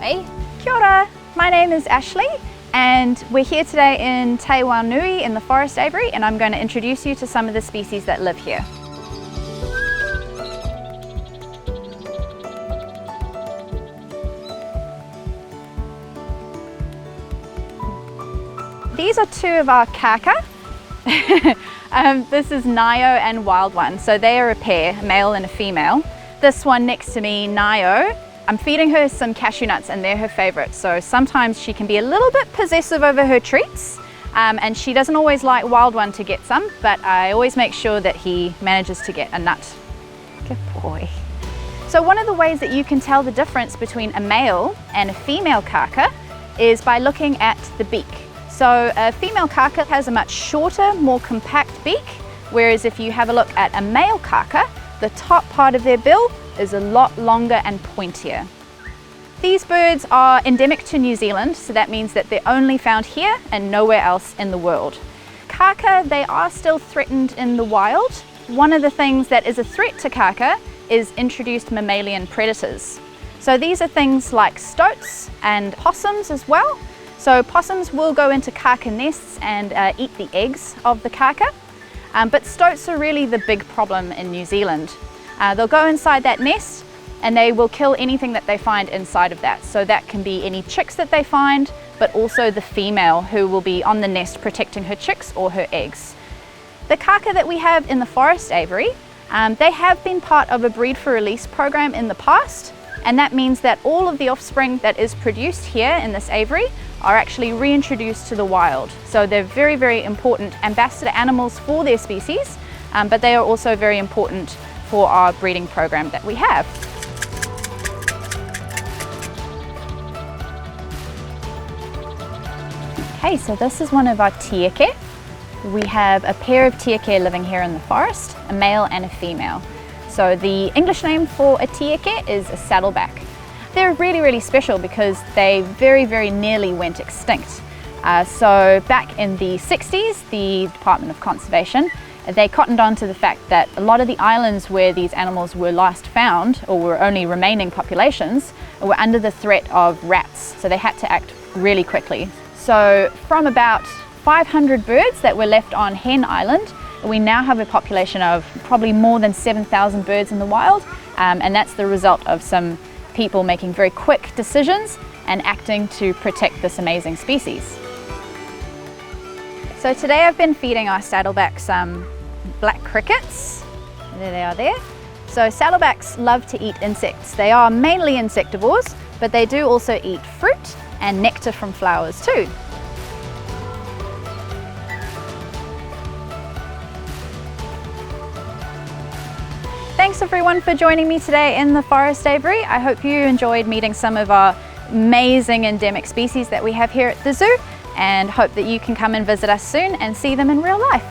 moi. Kia ora, my name is Ashleigh and we're here today in Te Wānui in the forest aviary, and I'm going to introduce you to some of the species that live here. These are two of our kākā. This is Ngaio and Wild One, so they are a pair, a male and a female. This one next to me, Ngaio, I'm feeding her some cashew nuts and they're her favourite, so sometimes she can be a little bit possessive over her treats, and she doesn't always like Wild One to get some, but I always make sure that he manages to get a nut. Good boy. So one of the ways that you can tell the difference between a male and a female kākā is by looking at the beak. So a female kākā has a much shorter, more compact beak, whereas if you have a look at a male kākā, the top part of their bill is a lot longer and pointier. These birds are endemic to New Zealand, so that means that they're only found here and nowhere else in the world. Kākā, they are still threatened in the wild. One of the things that is a threat to kākā is introduced mammalian predators. So these are things like stoats and possums as well. So possums will go into kākā nests and eat the eggs of the kākā, but stoats are really the big problem in New Zealand. They'll go inside that nest and they will kill anything that they find inside of that. So that can be any chicks that they find, but also the female who will be on the nest protecting her chicks or her eggs. The kākā that we have in the forest aviary, they have been part of a breed for release program in the past, and that means that all of the offspring that is produced here in this aviary are actually reintroduced to the wild. So they're very, very important ambassador animals for their species, but they are also very important for our breeding program that we have. Okay, so this is one of our tīeke. We have a pair of tīeke living here in the forest, a male and a female. So the English name for a tīeke is a saddleback. They're really, really special because they very, very nearly went extinct. So back in the 60s, the Department of Conservation, they cottoned on to the fact that a lot of the islands where these animals were last found, or were only remaining populations, were under the threat of rats. So they had to act really quickly. So from about 500 birds that were left on Hen Island, we now have a population of probably more than 7,000 birds in the wild, and that's the result of some people making very quick decisions and acting to protect this amazing species. So today I've been feeding our saddleback some black crickets. There they are there. So saddlebacks love to eat insects. They are mainly insectivores, but they do also eat fruit and nectar from flowers too. Thanks everyone for joining me today in the forest aviary. I hope you enjoyed meeting some of our amazing endemic species that we have here at the zoo, and hope that you can come and visit us soon and see them in real life.